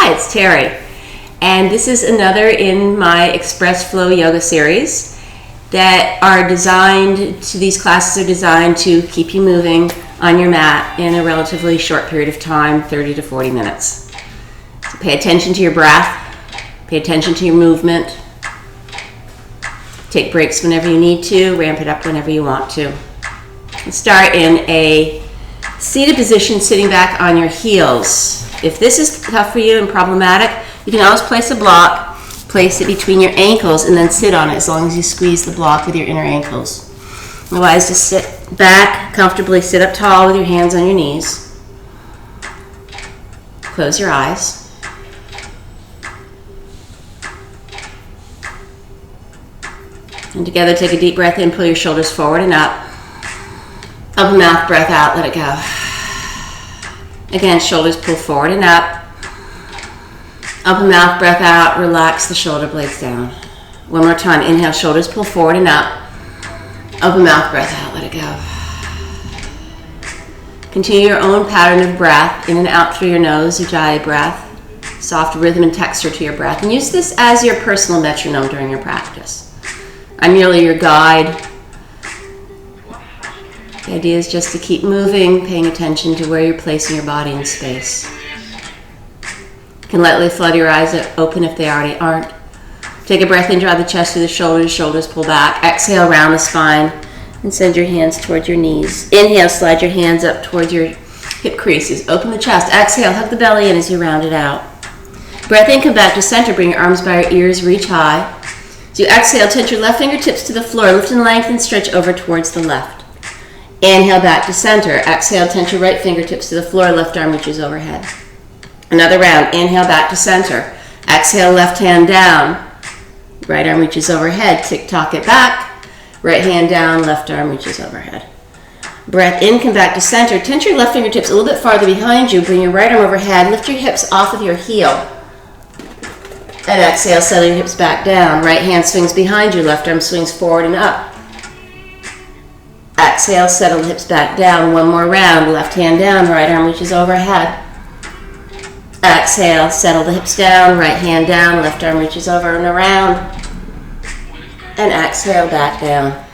Hi, it's Teri, and this is another in my Express Flow Yoga series that are designed to, these classes are designed to keep you moving on your mat in a relatively short period of time, 30 to 40 minutes. So pay attention to your breath, pay attention to your movement, take breaks whenever you need to, ramp it up whenever you want to. And start in a seated position, sitting back on your heels. If this is tough for you and problematic, you can always place a block, place it between your ankles, and then sit on it as long as you squeeze the block with your inner ankles. Otherwise, just sit back comfortably, sit up tall with your hands on your knees. Close your eyes. And together, take a deep breath in, pull your shoulders forward and up. Open mouth, breath out, let it go. Again, shoulders pull forward and up. Open mouth, breath out, relax the shoulder blades down. One more time, inhale, shoulders pull forward and up. Open mouth, breath out, let it go. Continue your own pattern of breath, in and out through your nose, Ujjayi breath. Soft rhythm and texture to your breath. And use this as your personal metronome during your practice. I'm merely your guide. The idea is just to keep moving, paying attention to where you're placing your body in space. You can lightly flood your eyes open if they already aren't. Take a breath in, draw the chest through the shoulders pull back. Exhale, round the spine, and send your hands towards your knees. Inhale, slide your hands up towards your hip creases. Open the chest. Exhale, hug the belly in as you round it out. Breath in, come back to center. Bring your arms by your ears, reach high. As you exhale, touch your left fingertips to the floor. Lift and lengthen, stretch over towards the left. Inhale, back to center. Exhale, tense your right fingertips to the floor. Left arm reaches overhead. Another round. Inhale, back to center. Exhale, left hand down. Right arm reaches overhead. Tick-tock it back. Right hand down, left arm reaches overhead. Breath in, come back to center. Tense your left fingertips a little bit farther behind you. Bring your right arm overhead. Lift your hips off of your heel. And exhale, settle your hips back down. Right hand swings behind you. Left arm swings forward and up. Exhale, settle the hips back down. One more round. Left hand down, right arm reaches overhead. Exhale, settle the hips down. Right hand down, left arm reaches over and around. And exhale, back down.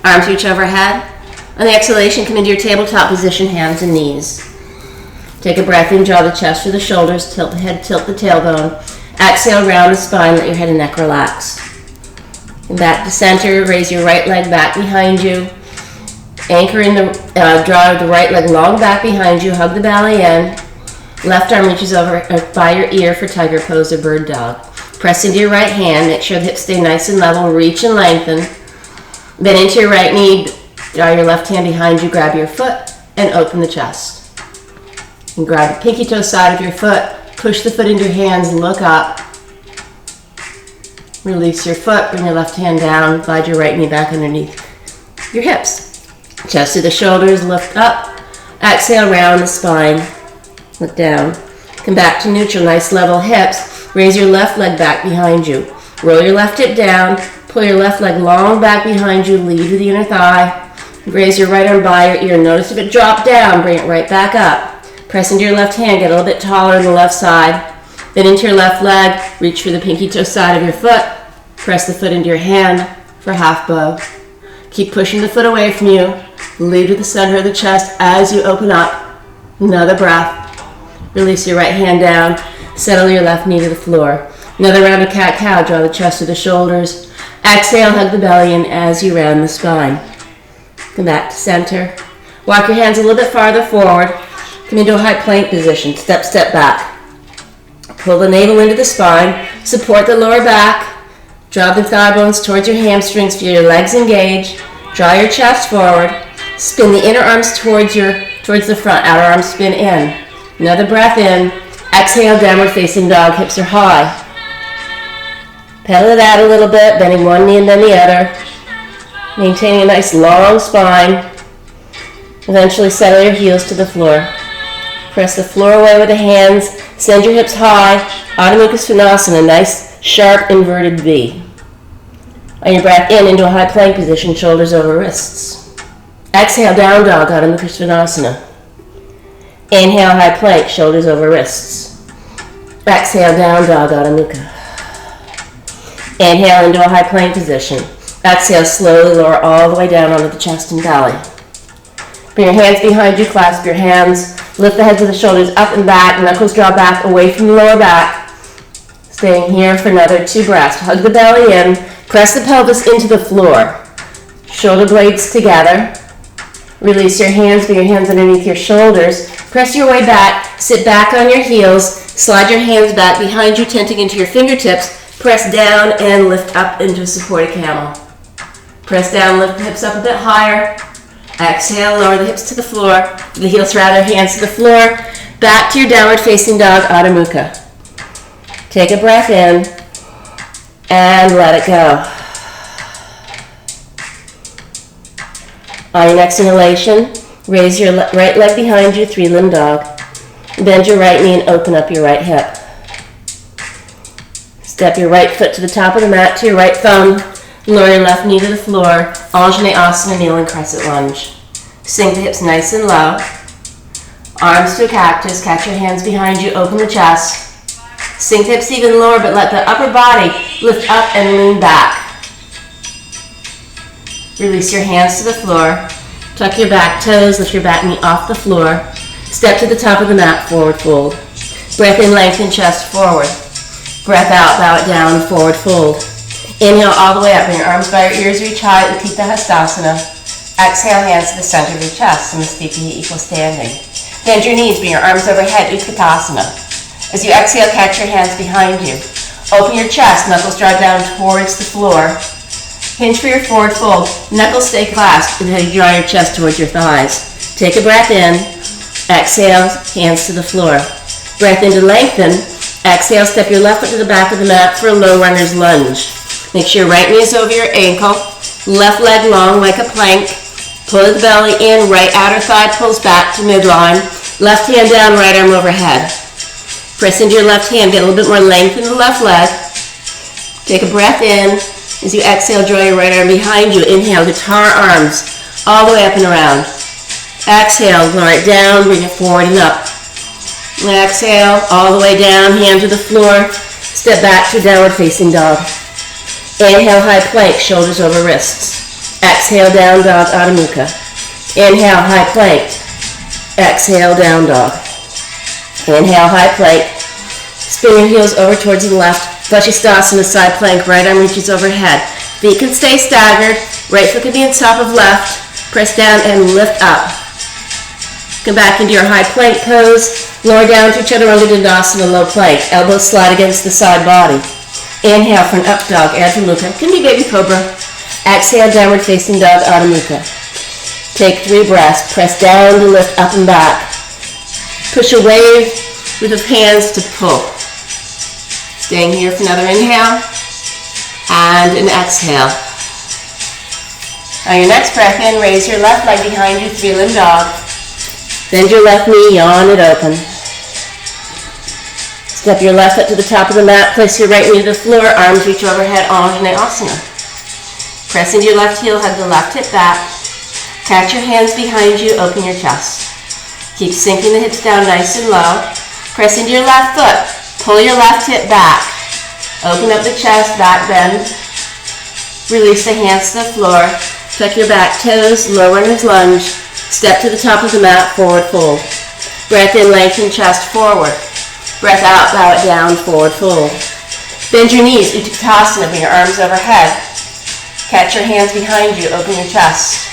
Arms reach overhead. On the exhalation, come into your tabletop position, hands and knees. Take a breath in, draw the chest through the shoulders, tilt the head, tilt the tailbone. Exhale, round the spine, let your head and neck relax. And back to center, raise your right leg back behind you. Anchor in the, draw the right leg long back behind you, hug the belly in. Left arm reaches over by your ear for tiger pose or bird dog. Press into your right hand, make sure the hips stay nice and level, reach and lengthen. Then into your right knee, draw your left hand behind you, grab your foot, and open the chest. And grab the pinky toe side of your foot, push the foot into your hands, look up. Release your foot, bring your left hand down, glide your right knee back underneath your hips. Chest to the shoulders, lift up. Exhale, round the spine. Look down. Come back to neutral, nice level hips. Raise your left leg back behind you. Roll your left hip down. Pull your left leg long back behind you. Lead to the inner thigh. Raise your right arm by your ear. Notice if it dropped down, bring it right back up. Press into your left hand, get a little bit taller on the left side. Then into your left leg, reach for the pinky toe side of your foot. Press the foot into your hand for half bow. Keep pushing the foot away from you. Lead to the center of the chest as you open up. Another breath. Release your right hand down. Settle your left knee to the floor. Another round of cat-cow. Draw the chest to the shoulders. Exhale, hug the belly in as you round the spine. Come back to center. Walk your hands a little bit farther forward. Come into a high plank position. Step, step back. Pull the navel into the spine. Support the lower back. Draw the thigh bones towards your hamstrings. Feel your legs engage. Draw your chest forward. Spin the inner arms towards the front. Outer arms spin in. Another breath in. Exhale, downward facing dog. Hips are high. Pedal it out a little bit, bending one knee and then the other. Maintaining a nice long spine. Eventually settle your heels to the floor. Press the floor away with the hands. Send your hips high. Adho Mukha Svanasana, nice sharp inverted V. On your breath in, into a high plank position, shoulders over wrists. Exhale, down dog, Adho Mukha Svanasana. Inhale, high plank, shoulders over wrists. Exhale, down dog, Adho Mukha. Inhale into a high plank position. Exhale, slowly lower all the way down onto the chest and belly. Bring your hands behind you, clasp your hands. Lift the heads of the shoulders up and back. Knuckles draw back away from the lower back. Staying here for another 2 breaths. Hug the belly in. Press the pelvis into the floor. Shoulder blades together. Release your hands, bring your hands underneath your shoulders. Press your way back, sit back on your heels, slide your hands back behind you, tenting into your fingertips. Press down and lift up into a supported camel. Press down, lift the hips up a bit higher. Exhale, lower the hips to the floor, the heels rather, hands to the floor. Back to your downward facing dog, Adho Mukha. Take a breath in and let it go. On your next inhalation, raise your right leg behind you, 3-limb dog. Bend your right knee and open up your right hip. Step your right foot to the top of the mat to your right thumb. Lower your left knee to the floor. Anjaneyasana, kneeling crescent lunge. Sink the hips nice and low. Arms to a cactus. Catch your hands behind you. Open the chest. Sink the hips even lower, but let the upper body lift up and lean back. Release your hands to the floor. Tuck your back toes. Lift your back knee off the floor. Step to the top of the mat. Forward fold. Breath in, lengthen chest forward. Breath out, bow it down, forward fold. Inhale all the way up. Bring your arms by your ears, reach high, Utthita Hastasana. Exhale, hands to the center of your chest, Samastiti, equal standing. Bend your knees, bring your arms overhead, Utkatasana. As you exhale, catch your hands behind you. Open your chest, knuckles draw down towards the floor. Hinge for your forward fold. Knuckles stay clasped until you draw your chest towards your thighs. Take a breath in. Exhale, hands to the floor. Breath in to lengthen. Exhale, step your left foot to the back of the mat for a low runner's lunge. Make sure your right knee is over your ankle. Left leg long like a plank. Pull the belly in. Right outer thigh pulls back to midline. Left hand down, right arm overhead. Press into your left hand. Get a little bit more length in the left leg. Take a breath in. As you exhale, draw your right arm behind you. Inhale, guitar arms all the way up and around. Exhale, lower it down, bring it forward and up. Exhale, all the way down, hand to the floor. Step back to downward facing dog. Inhale, high plank, shoulders over wrists. Exhale, down dog, Adho Mukha. Inhale, high plank. Exhale, down dog. Inhale, high plank. Spin your heels over towards the left. Vashisthasana, side plank, right arm reaches overhead. Feet can stay staggered. Right foot can be on top of left. Press down and lift up. Come back into your high plank pose. Lower down to Chaturanga Dandasana, low plank. Elbows slide against the side body. Inhale for an up dog, Adho Mukha. Can be baby cobra. Exhale, downward facing dog, Adho Mukha. Take 3 breaths. Press down to lift up and back. Push away with the hands to pull. Staying here for another inhale and an exhale. On your next breath in, raise your left leg behind you, 3-limb dog. Bend your left knee, yawn it open. Step your left foot to the top of the mat, place your right knee to the floor, arms reach overhead, Anjaneyasana. Press into your left heel, hug the left hip back. Catch your hands behind you, open your chest. Keep sinking the hips down nice and low. Press into your left foot. Pull your left hip back. Open up the chest, back bend. Release the hands to the floor. Tuck your back toes, low runner's lunge. Step to the top of the mat, forward fold. Breath in, lengthen chest forward. Breath out, bow it down, forward fold. Bend your knees, Utkatasana, bring your arms overhead. Catch your hands behind you, open your chest.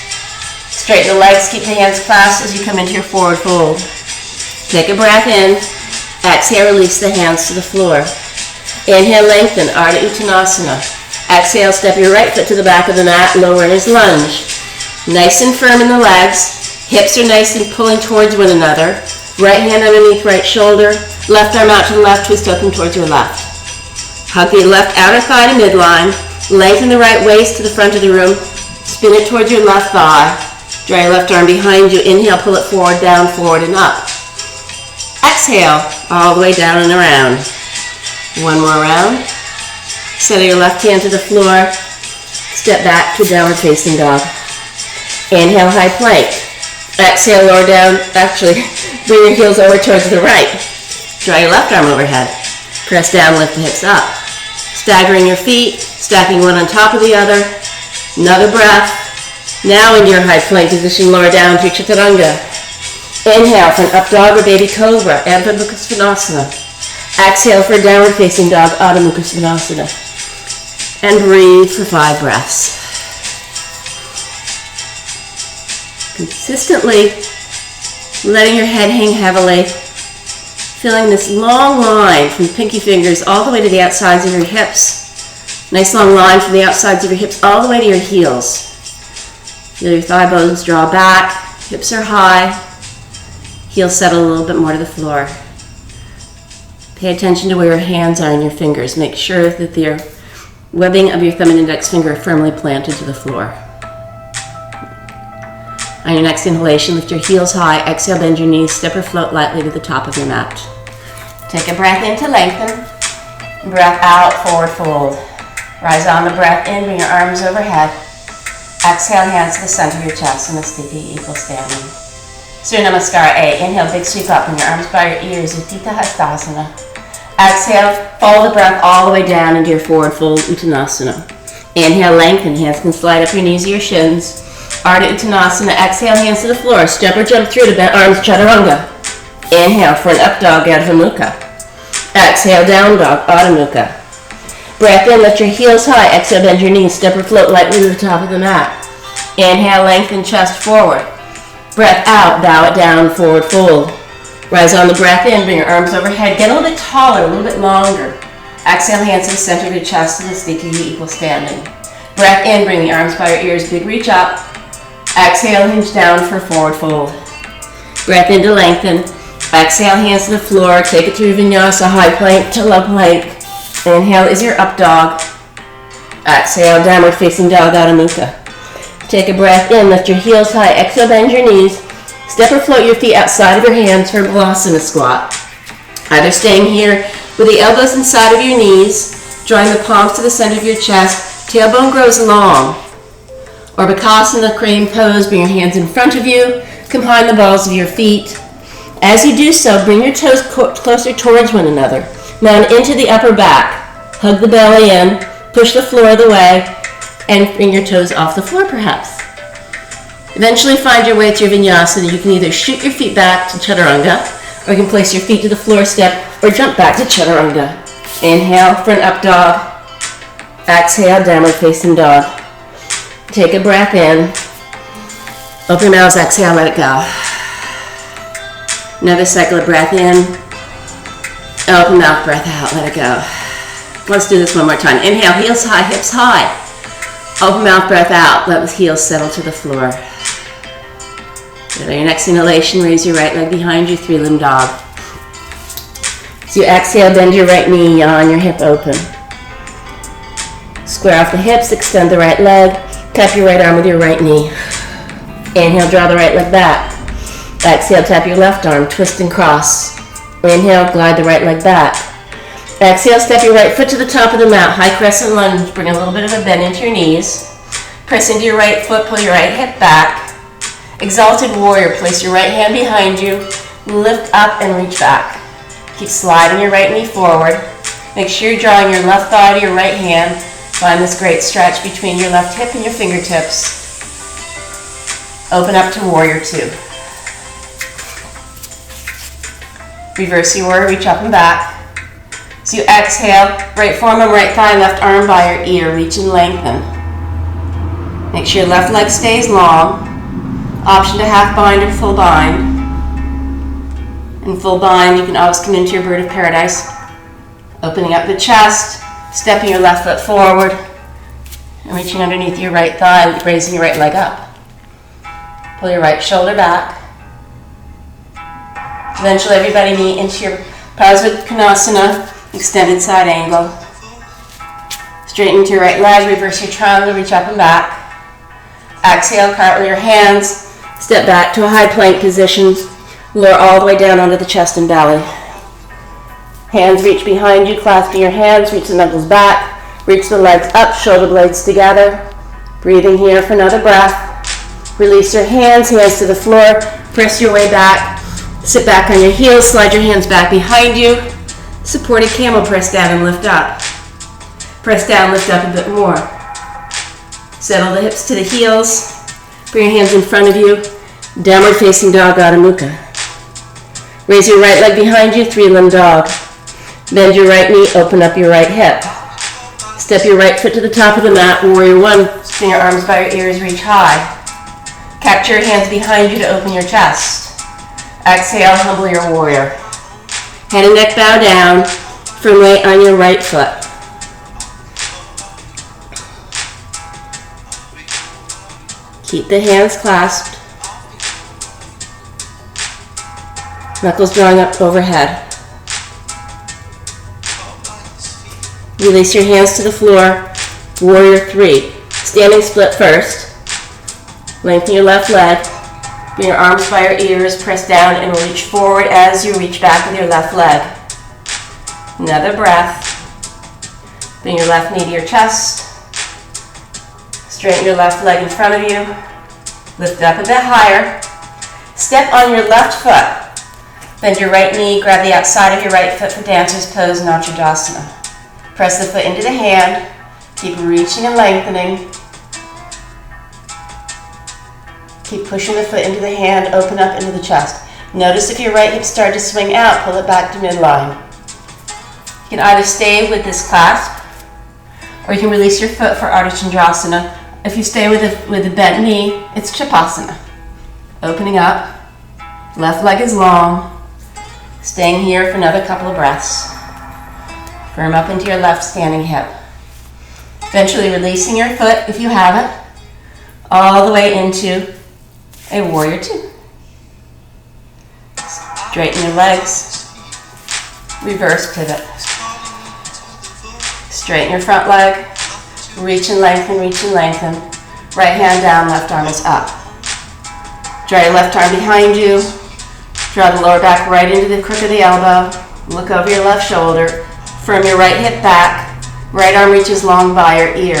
Straighten the legs, keep the hands clasped as you come into your forward fold. Take a breath in. Exhale, release the hands to the floor. Inhale, lengthen, Ardha Uttanasana. Exhale, step your right foot to the back of the mat, low runner's lunge. Nice and firm in the legs. Hips are nice and pulling towards one another. Right hand underneath right shoulder. Left arm out to the left, twist open towards your left. Hug the left outer thigh to midline. Lengthen the right waist to the front of the room. Spin it towards your left thigh. Draw your left arm behind you. Inhale, pull it forward, down, forward, and up. Exhale, all the way down and around. One more round. Settle your left hand to the floor. Step back to downward facing dog. Inhale, high plank. Exhale, lower down. Actually, bring your heels over towards the right. Draw your left arm overhead. Press down, lift the hips up. Staggering your feet, stacking one on top of the other. Another breath. Now into your high plank position, lower down to chaturanga. Inhale for an up dog or baby cobra, Ardha Mukha Svanasana. Exhale for downward facing dog, Adho Mukha Svanasana. And breathe for 5 breaths. Consistently letting your head hang heavily, feeling this long line from pinky fingers all the way to the outsides of your hips. Nice long line from the outsides of your hips all the way to your heels. Feel your thigh bones draw back, hips are high, heels settle a little bit more to the floor. Pay attention to where your hands are and your fingers. Make sure that the webbing of your thumb and index finger are firmly planted to the floor. On your next inhalation, lift your heels high. Exhale, bend your knees. Step or float lightly to the top of your mat. Take a breath in to lengthen. Breath out, forward fold. Rise on the breath in, bring your arms overhead. Exhale, hands to the center of your chest in a sticky equal standing. Surya Namaskar A. Inhale, big sweep up, bring your arms by your ears. Uttita Hastasana. Exhale, follow the breath all the way down into your forward fold, Uttanasana. Inhale, lengthen. Hands can slide up your knees or your shins. Ardha Uttanasana. Exhale, hands to the floor. Step or jump through to bent arms, chaturanga. Inhale for an up dog, Ardha Mukha. Exhale, down dog, Adho Mukha. Breath in, lift your heels high. Exhale, bend your knees. Step or float lightly to the top of the mat. Inhale, lengthen chest forward. Breath out, bow it down, forward fold. Rise on the breath in, bring your arms overhead. Get a little bit taller, a little bit longer. Exhale, hands to the center of your chest in a sticky equal standing. Breath in, bring the arms by your ears, big reach up. Exhale, hinge down for forward fold. Breath in to lengthen. Exhale, hands to the floor. Take it through vinyasa, high plank to low plank. Inhale is your up dog. Exhale, downward facing dog, Adho Mukha. Take a breath in, lift your heels high. Exhale, bend your knees. Step or float your feet outside of your hands for a Balasana squat. Either staying here with the elbows inside of your knees, drawing the palms to the center of your chest, tailbone grows long. Or Bakasana, crane pose, bring your hands in front of you, combine the balls of your feet. As you do so, bring your toes closer towards one another. Mount into the upper back. Hug the belly in, push the floor of the way, and bring your toes off the floor perhaps. Eventually find your way to your vinyasa. You can either shoot your feet back to chaturanga, or you can place your feet to the floor step, or jump back to chaturanga. Inhale for an up dog. Exhale, downward facing dog. Take a breath in. Open your mouth, exhale, let it go. Another cycle of breath in. Open mouth, breath out, let it go. Let's do this one more time. Inhale, heels high, hips high. Open mouth, breath out. Let the heels settle to the floor. Good. On your next inhalation, raise your right leg behind you, 3-limb dog. So you exhale, bend your right knee, yawn your hip open. Square off the hips, extend the right leg, tap your right arm with your right knee. Inhale, draw the right leg back. Exhale, tap your left arm, twist and cross. Inhale, glide the right leg back. Exhale, step your right foot to the top of the mat, high crescent lunge, bring a little bit of a bend into your knees. Press into your right foot, pull your right hip back. Exalted warrior, place your right hand behind you, lift up and reach back. Keep sliding your right knee forward. Make sure you're drawing your left thigh to your right hand. Find this great stretch between your left hip and your fingertips. Open up to warrior 2. Reverse your warrior, reach up and back. So you exhale, right forearm, right thigh, left arm by your ear, reach and lengthen. Make sure your left leg stays long. Option to half bind or full bind. In full bind, you can always come into your bird of paradise. Opening up the chest, stepping your left foot forward, and reaching underneath your right thigh, raising your right leg up. Pull your right shoulder back. Eventually, everybody knee into your Parsvakonasana, extended side angle. Straighten to your right leg, reverse your triangle, reach up and back. Exhale, cartwheel your hands, step back to a high plank position, lower all the way down onto the chest and belly. Hands reach behind you, clasping your hands, reach the knuckles back, reach the legs up, shoulder blades together. Breathing here for another breath. Release your hands to the floor, press your way back, sit back on your heels, slide your hands back behind you, Supported camel, press down and lift up. Press down, lift up a bit more. Settle the hips to the heels. Bring your hands in front of you. Downward facing dog, Adho Mukha. Raise your right leg behind you, three-limb dog. Bend your right knee, open up your right hip. Step your right foot to the top of the mat, warrior one. Bring your arms by your ears, reach high. Capture your hands behind you to open your chest. Exhale, humble your warrior. Head and neck bow down, firm weight on your right foot. Keep the hands clasped. Knuckles drawing up overhead. Release your hands to the floor, warrior three. Standing split first. Lengthen your left leg. Bring your arms by your ears, press down and reach forward as you reach back with your left leg. Another breath. Bring your left knee to your chest. Straighten your left leg in front of you. Lift up a bit higher. Step on your left foot. Bend your right knee, grab the outside of your right foot for dancer's pose, Uttanasana. Press the foot into the hand. Keep reaching and lengthening. Keep pushing the foot into the hand, open up into the chest. Notice if your right hip started to swing out, pull it back to midline. You can either stay with this clasp, or you can release your foot for Ardha Chandrasana. If you stay with a bent knee, it's Chapasana. Opening up, left leg is long. Staying here for another couple of breaths. Firm up into your left standing hip. Eventually releasing your foot, if you have it, all the way into a warrior two. Straighten your legs. Reverse pivot. Straighten your front leg. Reach and lengthen, reach and lengthen. Right hand down, left arm is up. Draw your left arm behind you. Draw the lower back right into the crook of the elbow. Look over your left shoulder. Firm your right hip back. Right arm reaches long by your ear.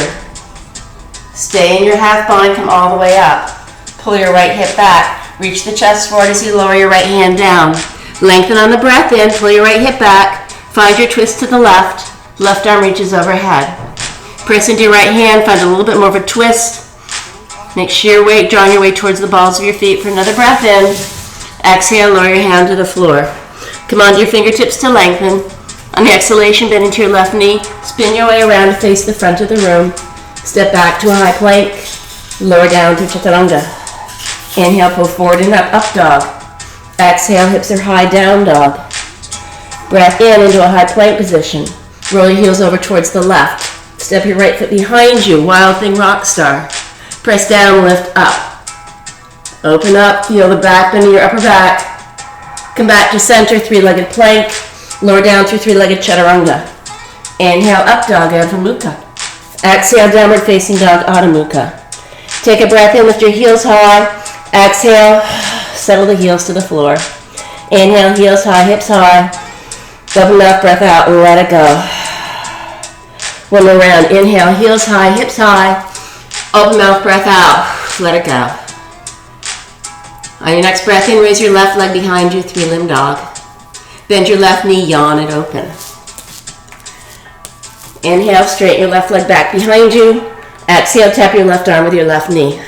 Stay in your half bind, come all the way up. Pull your right hip back. Reach the chest forward as you lower your right hand down. Lengthen on the breath in, pull your right hip back. Find your twist to the left. Left arm reaches overhead. Press into your right hand, find a little bit more of a twist. Make sure your weight, drawing your weight towards the balls of your feet for another breath in. Exhale, lower your hand to the floor. Come onto your fingertips to lengthen. On the exhalation, bend into your left knee. Spin your way around to face the front of the room. Step back to a high plank. Lower down to Chaturanga. Inhale, pull forward and up dog. Exhale, hips are high, down dog. Breath in into a high plank position. Roll your heels over towards the left. Step your right foot behind you, wild thing rock star. Press down, lift up. Open up, feel the back bend of your upper back. Come back to center, three-legged plank. Lower down through three-legged Chaturanga. Inhale, up dog, Adho Mukha. Exhale, downward facing dog, Adho Mukha. Take a breath in, lift your heels high. Exhale, settle the heels to the floor. Inhale, heels high, hips high. Double mouth breath out and let it go. One more round. Inhale, heels high, hips high. Open mouth breath out. Let it go. On your next breath in, raise your left leg behind you, three-limb dog. Bend your left knee, yawn it open. Inhale, straighten your left leg back behind you. Exhale, tap your left arm with your left knee.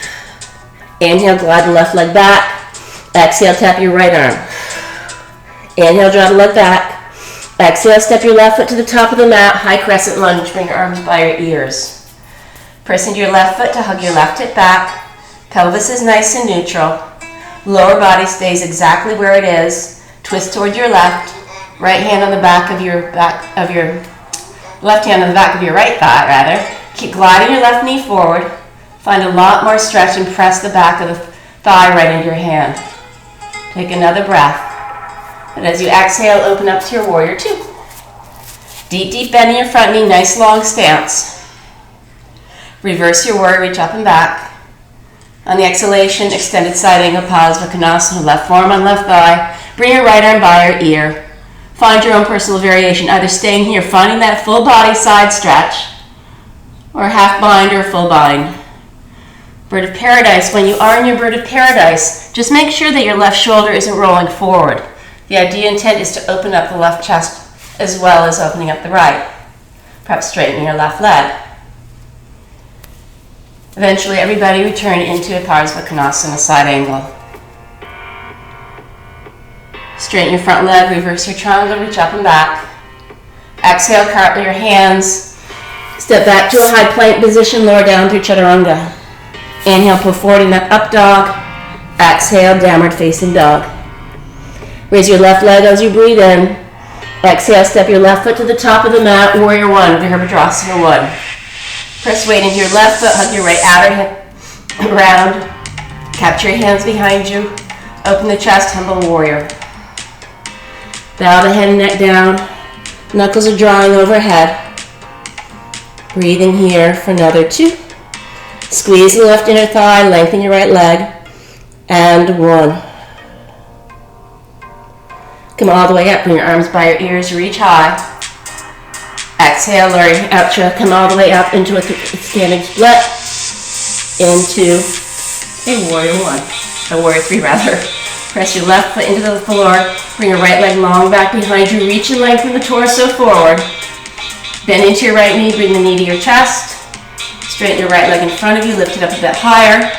Inhale, glide the left leg back. Exhale, tap your right arm. Inhale, draw the leg back. Exhale, step your left foot to the top of the mat. High crescent lunge, bring your arms by your ears. Press into your left foot to hug your left hip back. Pelvis is nice and neutral. Lower body stays exactly where it is. Twist toward your left. Right hand on the back of your left hand on the back of your right thigh, rather. Keep gliding your left knee forward. Find a lot more stretch and press the back of the thigh right into your hand. Take another breath. And as you exhale, open up to your warrior two. Deep, deep bend in your front knee, nice long stance. Reverse your warrior, reach up and back. On the exhalation, extended side angle Parsvakonasana, left forearm on left thigh. Bring your right arm by your ear. Find your own personal variation, either staying here, finding that full body side stretch, or half bind or full bind. Bird of Paradise, when you are in your Bird of Paradise, just make sure that your left shoulder isn't rolling forward. The idea intent is to open up the left chest as well as opening up the right. Perhaps straighten your left leg. Eventually, everybody return into a Parsvakonasana side angle. Straighten your front leg, reverse your triangle, reach up and back. Exhale, cartwheel your hands. Step back to a high plank position, lower down through Chaturanga. Inhale, pull forward in that up dog. Exhale, downward facing dog. Raise your left leg as you breathe in. Exhale, step your left foot to the top of the mat, Warrior One, Virabhadrasana 1. Press weight into your left foot, hug your right outer hip around. Capture your hands behind you. Open the chest, humble warrior. Bow the head and neck down. Knuckles are drawing overhead. Breathing here for another 2. Squeeze the left inner thigh, lengthen your right leg. And 1. Come all the way up, bring your arms by your ears, reach high. Exhale, lower your outro, come all the way up into a standing split. Into a Warrior 1, a Warrior 3 rather. Press your left foot into the floor, bring your right leg long back behind you, reach and lengthen the torso forward. Bend into your right knee, bring the knee to your chest. Straighten your right leg in front of you, lift it up a bit higher.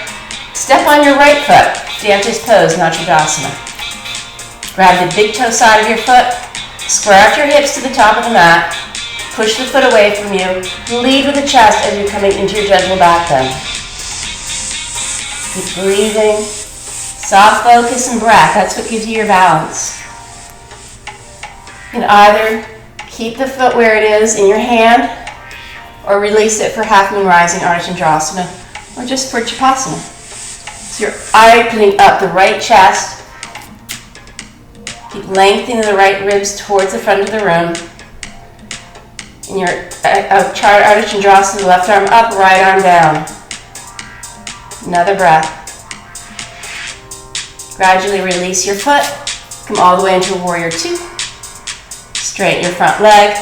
Step on your right foot, Dante's pose, Nachodasana. Grab the big toe side of your foot, square out your hips to the top of the mat, push the foot away from you, lead with the chest as you're coming into your gentle back bend. Keep breathing, soft focus and breath, that's what gives you your balance. You can either keep the foot where it is in your hand, or release it for half moon rising, Ardha Chandrasana, or just for Chapasana. So you're opening up the right chest. Keep lengthening the right ribs towards the front of the room. In your Ardha Chandrasana, left arm up, right arm down. Another breath. Gradually release your foot. Come all the way into Warrior 2. Straighten your front leg.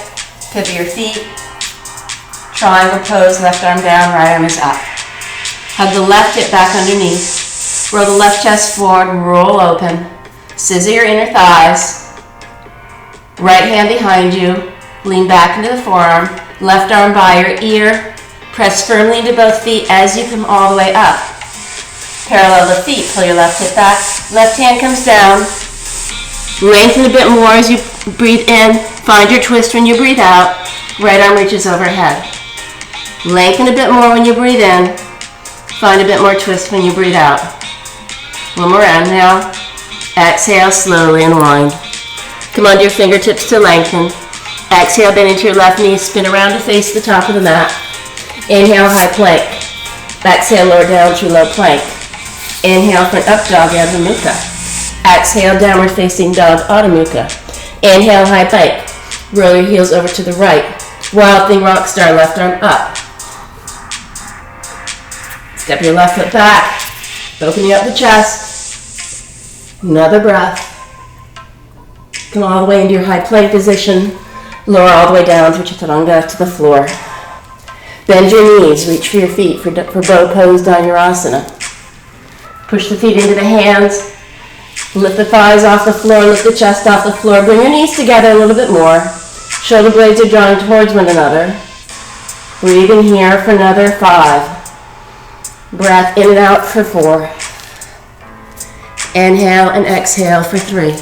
Pivot your feet. Triangle pose, left arm down, right arm is up. Hug the left hip back underneath. Roll the left chest forward, roll open. Scissor your inner thighs. Right hand behind you. Lean back into the forearm. Left arm by your ear. Press firmly into both feet as you come all the way up. Parallel the feet. Pull your left hip back. Left hand comes down. Lengthen a bit more as you breathe in. Find your twist when you breathe out. Right arm reaches overhead. Lengthen a bit more when you breathe in. Find a bit more twist when you breathe out. One more round now. Exhale, slowly unwind. Come onto your fingertips to lengthen. Exhale, bend into your left knee, spin around to face the top of the mat. Inhale, high plank. Exhale, lower down to low plank. Inhale for an up dog, Adho Mukha. Exhale, downward facing dog, Adho Mukha. Inhale, high plank. Roll your heels over to the right. Wild Thing Rock Star, left arm up. Step your left foot back. Opening up the chest. Another breath. Come all the way into your high plank position. Lower all the way down through Chaturanga to the floor. Bend your knees. Reach for your feet for bow pose, Dhanurasana. Push the feet into the hands. Lift the thighs off the floor. Lift the chest off the floor. Bring your knees together a little bit more. Shoulder blades are drawn towards one another. Breathe in here for another 5. Breath in and out for 4. Inhale and exhale for 3.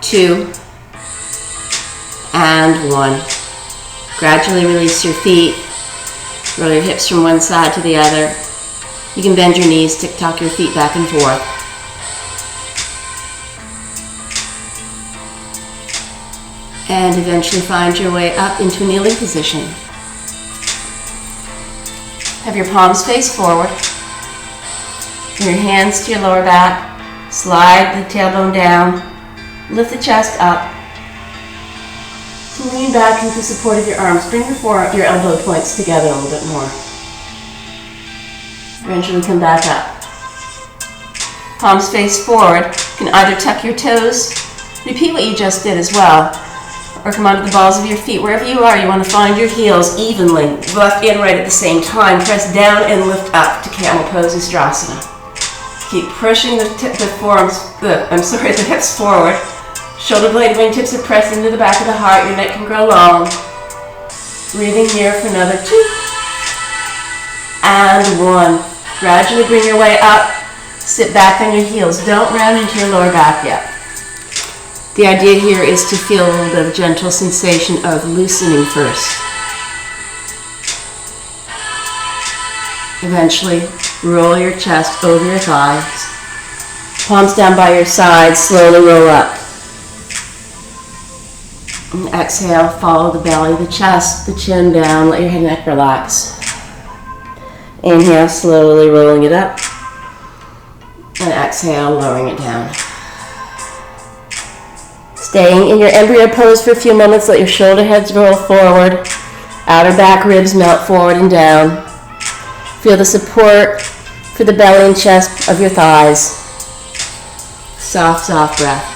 2. And 1. Gradually release your feet. Roll your hips from one side to the other. You can bend your knees, tick-tock your feet back and forth. And eventually find your way up into a kneeling position. Have your palms face forward. Bring your hands to your lower back. Slide the tailbone down. Lift the chest up. Lean back into the support of your arms. Bring your elbow points together a little bit more. Eventually come back up. Palms face forward. You can either tuck your toes, repeat what you just did as well, or come onto the balls of your feet. Wherever you are, you want to find your heels evenly, left and right at the same time. Press down and lift up to camel pose, Ustrasana. Keep pushing the hips forward. Shoulder blade wingtips are pressed into the back of the heart. Your neck can grow long. Breathing here for another 2 and 1. Gradually bring your way up. Sit back on your heels. Don't round into your lower back yet. The idea here is to feel a little bit of gentle sensation of loosening first. Eventually, roll your chest over your thighs. Palms down by your sides, slowly roll up. And exhale, follow the belly, the chest, the chin down, let your head and neck relax. Inhale, slowly rolling it up. And exhale, lowering it down. Staying in your embryo pose for a few moments, let your shoulder heads roll forward. Outer back ribs melt forward and down. Feel the support for the belly and chest of your thighs. Soft, soft breath.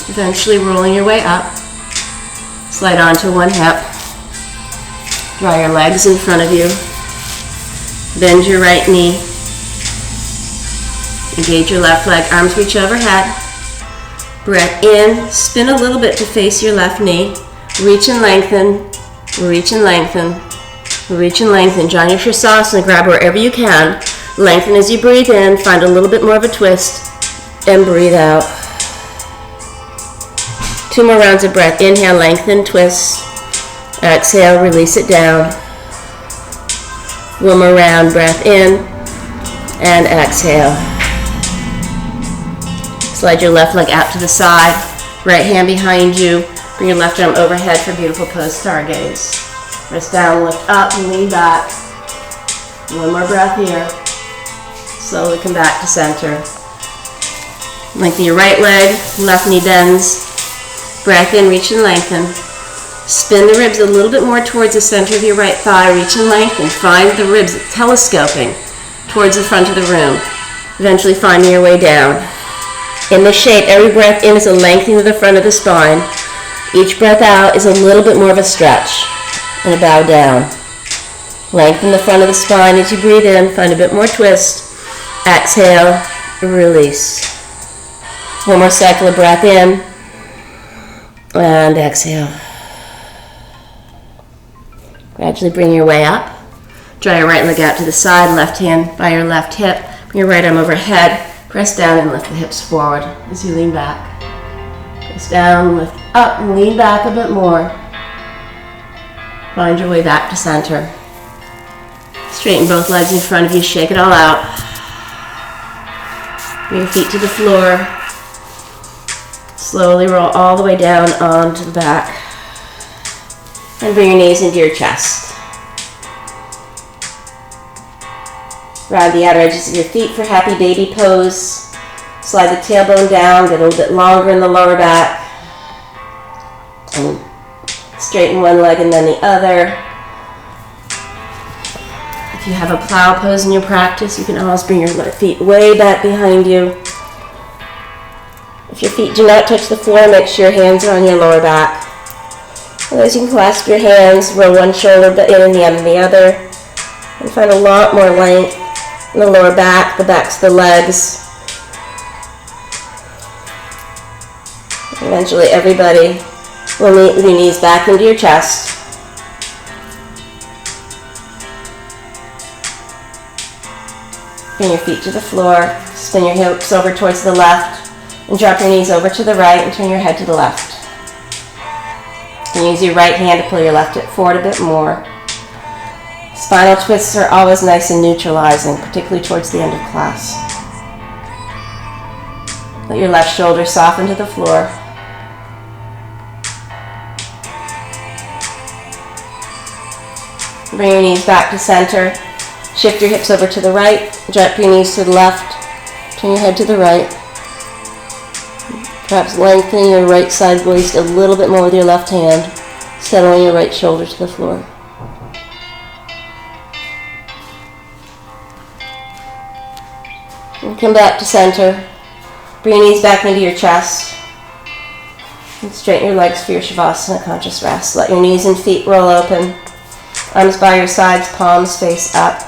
Eventually rolling your way up. Slide onto one hip. Draw your legs in front of you. Bend your right knee. Engage your left leg. Arms reach overhead. Breath in. Spin a little bit to face your left knee. Reach and lengthen. Reach and lengthen. Reach and lengthen. Join your Sirsasana. Grab wherever you can. Lengthen as you breathe in. Find a little bit more of a twist. And breathe out. 2 more rounds of breath. Inhale, lengthen, twist. Exhale, release it down. 1 more round. Breath in. And exhale. Slide your left leg out to the side. Right hand behind you. Bring your left arm overhead for beautiful pose, stargaze. Rest down, lift up, and lean back. 1 more breath here. Slowly come back to center. Lengthen your right leg, left knee bends. Breath in, reach and lengthen. Spin the ribs a little bit more towards the center of your right thigh. Reach and lengthen. Find the ribs telescoping towards the front of the room. Eventually finding your way down. In this shape, every breath in is a lengthening of the front of the spine. Each breath out is a little bit more of a stretch and a bow down. Lengthen the front of the spine as you breathe in. Find a bit more twist. Exhale, release. 1 more cycle of breath in. And exhale. Gradually bring your way up. Draw your right leg out to the side, left hand by your left hip. Bring your right arm overhead. Press down and lift the hips forward as you lean back. Press down, lift up, and lean back a bit more. Find your way back to center. Straighten both legs in front of you, shake it all out. Bring your feet to the floor. Slowly roll all the way down onto the back. And bring your knees into your chest. Round the outer edges of your feet for happy baby pose. Slide the tailbone down, get a little bit longer in the lower back. And straighten one leg and then the other. If you have a plow pose in your practice, you can always bring your feet way back behind you. If your feet do not touch the floor, make sure your hands are on your lower back. Otherwise, you can clasp your hands, roll one shoulder in and the end of the other, and find a lot more length in the lower back, the backs of the legs. Eventually, everybody will meet with your knees back into your chest. Bring your feet to the floor, spin your hips over towards the left, and drop your knees over to the right and turn your head to the left. And use your right hand to pull your left hip forward a bit more. Spinal twists are always nice and neutralizing, particularly towards the end of class. Let your left shoulder soften to the floor. Bring your knees back to center. Shift your hips over to the right. Drop your knees to the left. Turn your head to the right. Perhaps lengthening your right side waist a little bit more with your left hand. Settling your right shoulder to the floor. And come back to center. Bring your knees back into your chest. And straighten your legs for your Shavasana conscious rest. Let your knees and feet roll open. Arms by your sides, palms face up.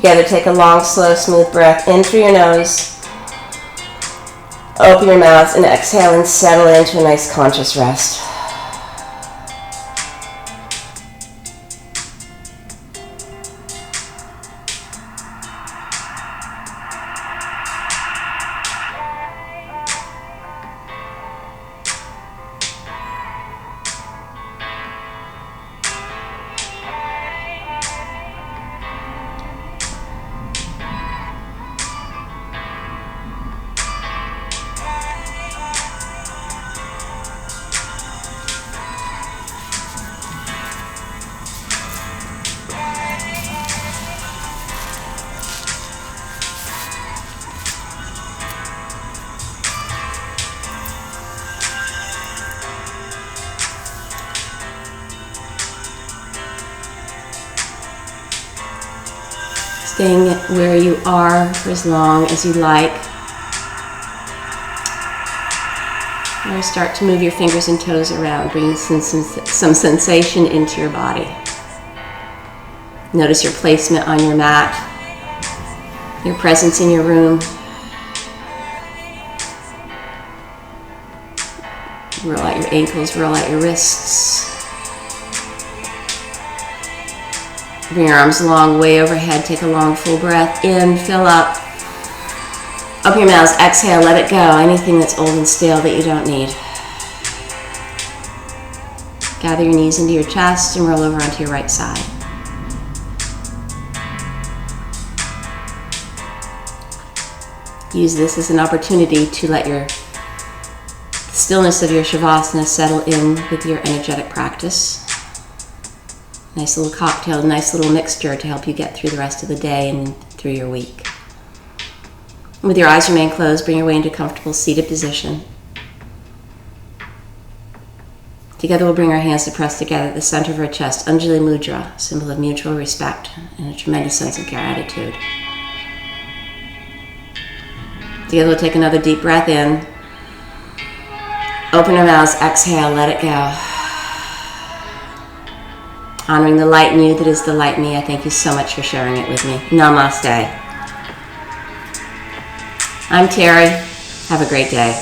Together, take a long, slow, smooth breath in through your nose. Open your mouth and exhale and settle into a nice conscious rest. Staying where you are for as long as you like. Now start to move your fingers and toes around, bringing some sensation into your body. Notice your placement on your mat, your presence in your room. Roll out your ankles, roll out your wrists. Bring your arms long, way overhead. Take a long, full breath in, fill up. Open your mouths, exhale, let it go. Anything that's old and stale that you don't need. Gather your knees into your chest and roll over onto your right side. Use this as an opportunity to let the stillness of your Shavasana settle in with your energetic practice. Nice little cocktail, nice little mixture to help you get through the rest of the day and through your week. With your eyes remain closed, bring your way into a comfortable seated position. Together we'll bring our hands to press together at the center of our chest, Anjali Mudra, symbol of mutual respect and a tremendous sense of gratitude. Together we'll take another deep breath in. Open our mouths, exhale, let it go. Honoring the light in you that is the light in me, I thank you so much for sharing it with me. Namaste. I'm Teri. Have a great day.